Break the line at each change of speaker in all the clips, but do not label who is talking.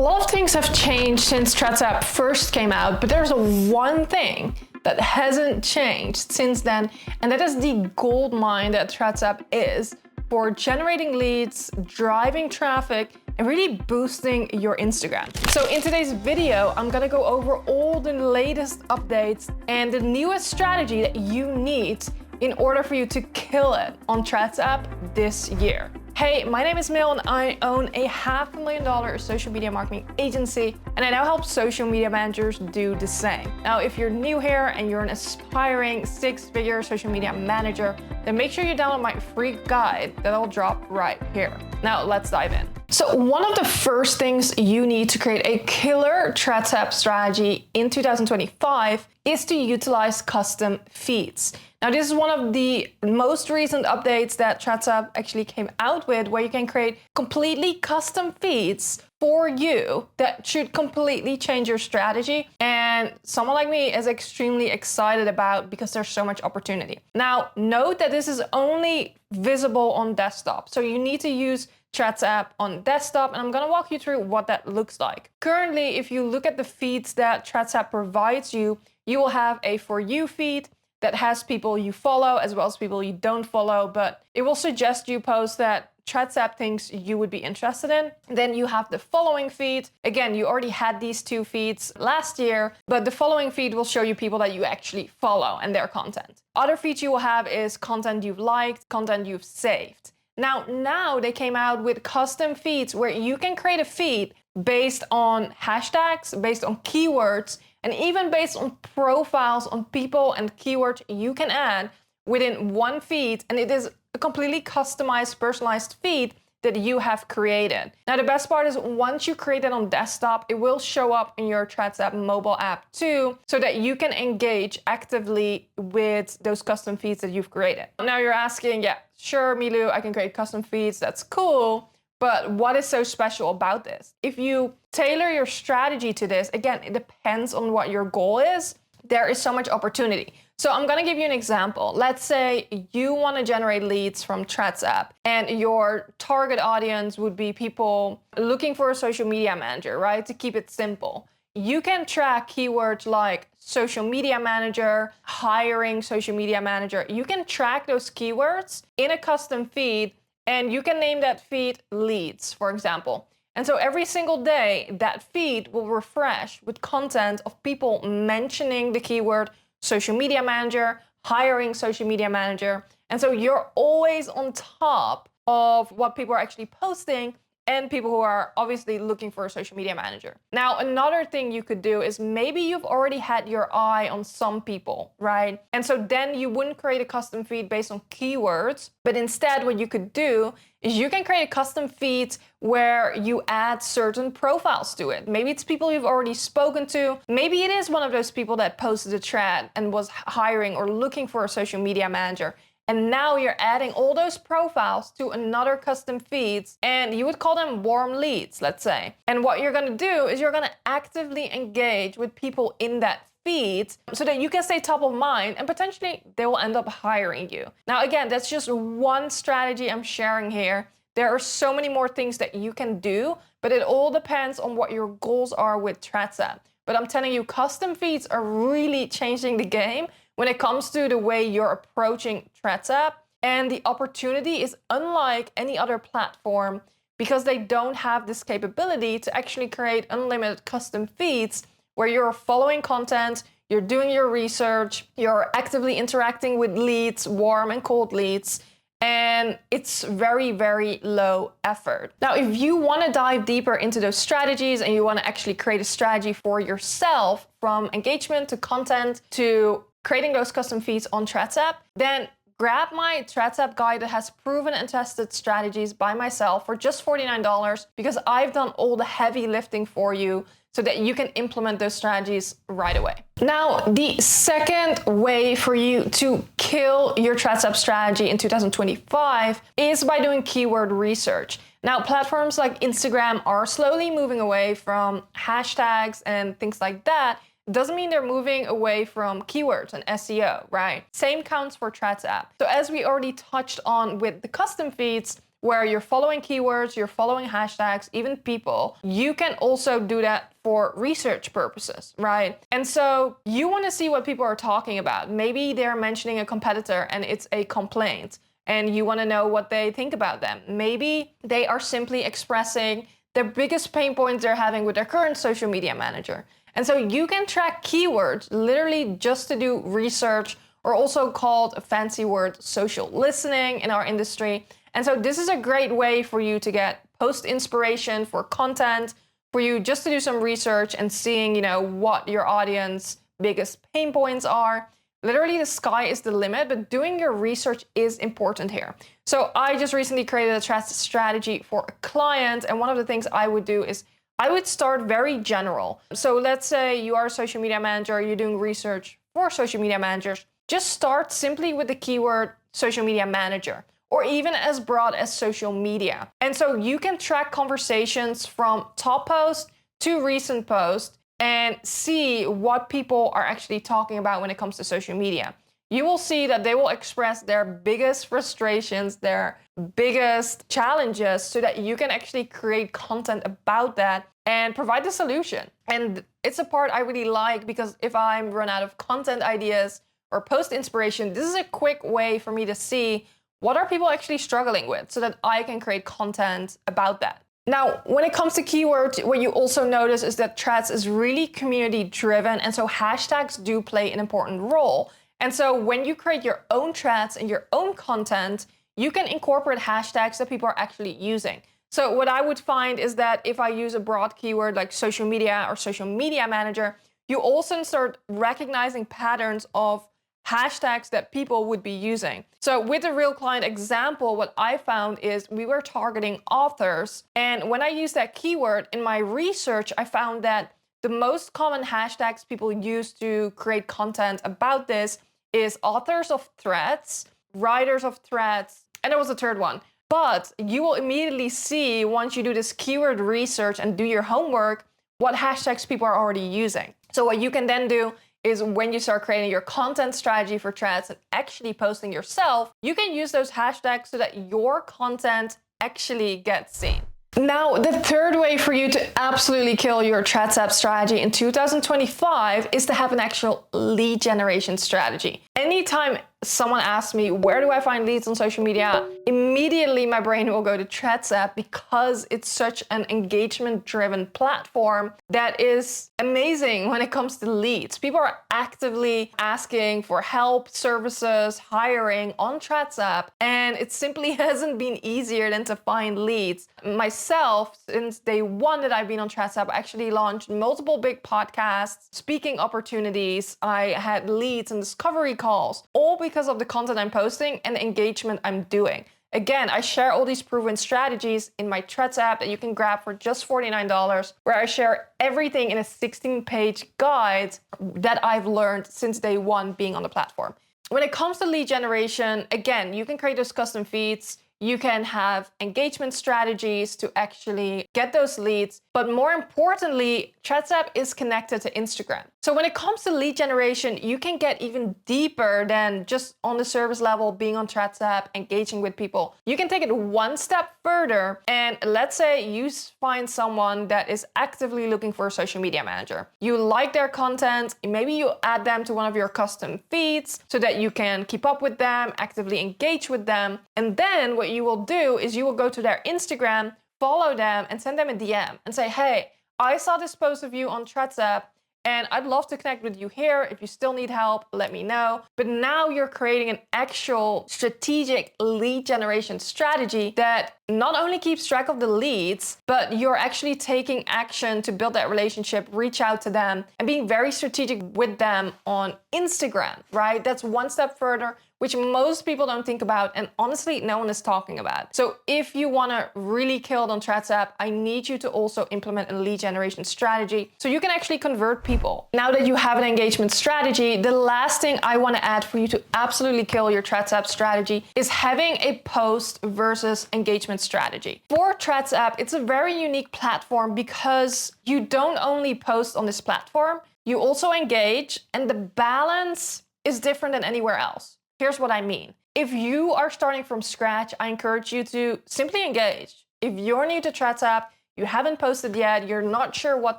lot of things have changed since WhatsApp first came out, but there's one thing that hasn't changed since then, and that is the goldmine that WhatsApp is for generating leads, driving traffic, and really boosting your Instagram. So in today's video, I'm gonna go over all the latest updates and the newest strategy that you need in order for you to kill it on WhatsApp this year. Hey, my name is Mil and I own a $500,000 social media marketing agency, and I now help social media managers do the same. Now, if you're new here and you're an aspiring six-figure social media manager, then make sure you download my free guide that I'll drop right here. Now, let's dive in. So one of the first things you need to create a killer WhatsApp strategy in 2025 is to utilize custom feeds. Now, this is one of the most recent updates that WhatsApp actually came out with, where you can create completely custom feeds for you that should completely change your strategy. And someone like me is extremely excited about because there's so much opportunity. Now, note that this is only visible on desktop. So you need to use WhatsApp on desktop, and I'm gonna walk you through what that looks like. Currently, if you look at the feeds that WhatsApp provides you, you will have a For You feed that has people you follow as well as people you don't follow, but it will suggest you posts that WhatsApp thinks you would be interested in. Then you have the Following feed. Again, you already had these two feeds last year, but the Following feed will show you people that you actually follow and their content. Other feeds you will have is content you've liked, content you've saved. Now they came out with custom feeds where you can create a feed based on hashtags, based on keywords, and even based on profiles on people and keywords you can add within one feed. And it is a completely customized, personalized feed that you have created. Now, the best part is once you create it on desktop, it will show up in your WhatsApp mobile app too, so that you can engage actively with those custom feeds that you've created. Now you're asking, yeah, sure, Milu, I can create custom feeds, that's cool. But what is so special about this? If you tailor your strategy to this, again, it depends on what your goal is. There is so much opportunity. So I'm gonna give you an example. Let's say you wanna generate leads from WhatsApp and your target audience would be people looking for a social media manager, right? To keep it simple. You can track keywords like social media manager, hiring social media manager. You can track those keywords in a custom feed, and you can name that feed leads, for example. And so every single day, that feed will refresh with content of people mentioning the keyword social media manager, hiring social media manager. And so you're always on top of what people are actually posting and people who are obviously looking for a social media manager. Now, another thing you could do is maybe you've already had your eye on some people, right? And so then you wouldn't create a custom feed based on keywords, but instead what you could do is you can create a custom feed where you add certain profiles to it. Maybe it's people you've already spoken to. Maybe it is one of those people that posted a thread and was hiring or looking for a social media manager. And now you're adding all those profiles to another custom feeds, and you would call them warm leads, let's say. And what you're gonna do is you're gonna actively engage with people in that feed so that you can stay top of mind and potentially they will end up hiring you. Now, again, that's just one strategy I'm sharing here. There are so many more things that you can do, but it all depends on what your goals are with WhatsApp. But I'm telling you, custom feeds are really changing the game when it comes to the way you're approaching WhatsApp. And the opportunity is unlike any other platform because they don't have this capability to actually create unlimited custom feeds where you're following content, you're doing your research, you're actively interacting with leads, warm and cold leads, and it's very, very low effort. Now, if you want to dive deeper into those strategies and you want to actually create a strategy for yourself, from engagement to content to creating those custom feeds on WhatsApp, then grab my WhatsApp guide that has proven and tested strategies by myself for just $49 because I've done all the heavy lifting for you so that you can implement those strategies right away. Now, the second way for you to kill your WhatsApp strategy in 2025 is by doing keyword research. Now, platforms like Instagram are slowly moving away from hashtags and things like that. Doesn't mean they're moving away from keywords and SEO, right? Same counts for WhatsApp. So as we already touched on with the custom feeds, where you're following keywords, you're following hashtags, even people, you can also do that for research purposes, right? And so you want to see what people are talking about. Maybe they're mentioning a competitor and it's a complaint, and you want to know what they think about them. Maybe they are simply expressing the biggest pain points they're having with their current social media manager. And so you can track keywords literally just to do research, or also called a fancy word, social listening in our industry. And so this is a great way for you to get post inspiration for content, for you just to do some research and seeing, what your audience biggest pain points are. Literally the sky is the limit, but doing your research is important here. So I just recently created a strategy for a client, and one of the things I would do is I would start very general. So let's say you are a social media manager, you're doing research for social media managers. Just start simply with the keyword social media manager, or even as broad as social media. And so you can track conversations from top post to recent post and see what people are actually talking about when it comes to social media. You will see that they will express their biggest frustrations, their biggest challenges, so that you can actually create content about that and provide the solution. And it's a part I really like, because if I'm run out of content ideas or post inspiration, this is a quick way for me to see what are people actually struggling with, so that I can create content about that. Now, when it comes to keywords, what you also notice is that Threads is really community driven, and so hashtags do play an important role. And so when you create your own threads and your own content, you can incorporate hashtags that people are actually using. So what I would find is that if I use a broad keyword like social media or social media manager, you also start recognizing patterns of hashtags that people would be using. So with a real client example, what I found is we were targeting authors. And when I used that keyword in my research, I found that the most common hashtags people use to create content about this is authors of threads, writers of threads, and there was a third one. But you will immediately see, once you do this keyword research and do your homework, what hashtags people are already using. So what you can then do is, when you start creating your content strategy for Threads and actually posting yourself, you can use those hashtags so that your content actually gets seen. Now, the third way for you to absolutely kill your Threads app strategy in 2025 is to have an actual lead generation strategy. Anytime someone asks me, where do I find leads on social media? Immediately my brain will go to Threads app, because it's such an engagement-driven platform that is amazing when it comes to leads. People are actively asking for help, services, hiring on Threads app, and it simply hasn't been easier than to find leads. Myself, since day one that I've been on Threads app, I actually launched multiple big podcasts, speaking opportunities. I had leads and discovery calls, all because of the content I'm posting and the engagement I'm doing. Again, I share all these proven strategies in my Threads app that you can grab for just $49, where I share everything in a 16-page guide that I've learned since day one being on the platform. When it comes to lead generation, again, you can create those custom feeds. You can have engagement strategies to actually get those leads. But more importantly, Threads app is connected to Instagram. So when it comes to lead generation, you can get even deeper than just on the service level, being on Threads app, engaging with people. You can take it one step further, and let's say you find someone that is actively looking for a social media manager. You like their content, maybe you add them to one of your custom feeds so that you can keep up with them, actively engage with them. And then what you will do is you will go to their Instagram, follow them, and send them a DM and say, hey, I saw this post of you on Threads app, and I'd love to connect with you here. If you still need help, let me know. But now you're creating an actual strategic lead generation strategy that not only keeps track of the leads, but you're actually taking action to build that relationship, reach out to them, and being very strategic with them on Instagram, right? That's one step further, which most people don't think about, and honestly, no one is talking about. So if you wanna really kill it on Threads app, I need you to also implement a lead generation strategy so you can actually convert people. Now that you have an engagement strategy, the last thing I wanna add for you to absolutely kill your Threads app strategy is having a post versus engagement strategy. For Threads app, it's a very unique platform because you don't only post on this platform, you also engage, and the balance is different than anywhere else. Here's what I mean. if you are starting from scratch, I encourage you to simply engage. If you're new to ThreadsApp, you haven't posted yet, you're not sure what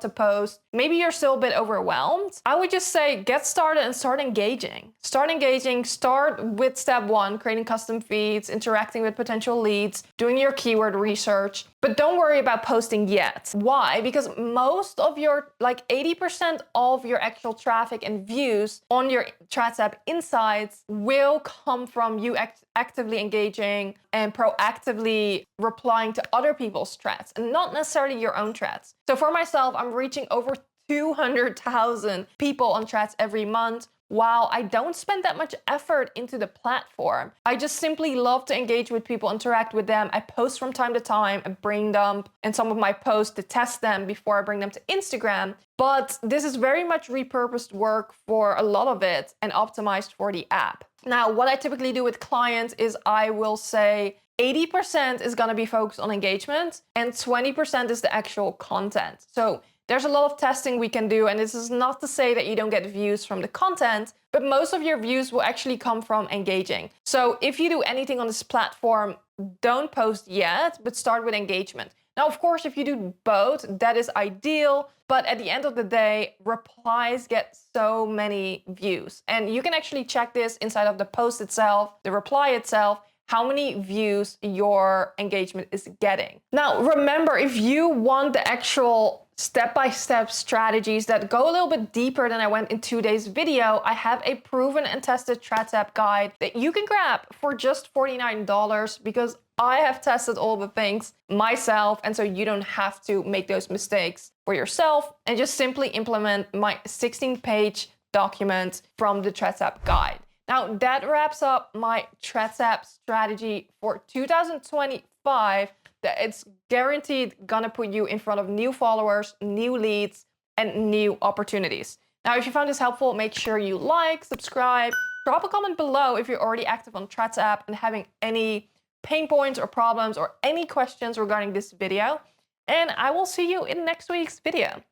to post, maybe you're still a bit overwhelmed, I would just say get started and start engaging. Start engaging, start with step 1, creating custom feeds, interacting with potential leads, doing your keyword research, but don't worry about posting yet. Why? Because most of your, like 80% of your actual traffic and views on your ThreadsApp insights will come from you actively engaging and proactively replying to other people's threads and not necessarily your own threads. So for myself, I'm reaching over 200,000 people on threads every month. While I don't spend that much effort into the platform, I just simply love to engage with people, interact with them. I post from time to time, I brain dump and some of my posts to test them before I bring them to Instagram. But this is very much repurposed work for a lot of it and optimized for the app. Now, what I typically do with clients is I will say 80% is going to be focused on engagement and 20% is the actual content. So there's a lot of testing we can do, and this is not to say that you don't get views from the content, but most of your views will actually come from engaging. So if you do anything on this platform, don't post yet, but start with engagement. Now, of course, if you do both, that is ideal, but at the end of the day, replies get so many views. And you can actually check this inside of the post itself, the reply itself, how many views your engagement is getting. Now, remember, if you want the actual step-by-step strategies that go a little bit deeper than I went in today's video, I have a proven and tested ThreadsApp guide that you can grab for just $49 because I have tested all the things myself, and so you don't have to make those mistakes for yourself and just simply implement my 16-page document from the ThreadsApp guide. Now, that wraps up my ThreadsApp strategy for 2025. That it's guaranteed gonna put you in front of new followers, new leads, and new opportunities. Now, if you found this helpful, make sure you like, subscribe, drop a comment below if you're already active on ThreadsApp and having any pain points or problems or any questions regarding this video. And I will see you in next week's video.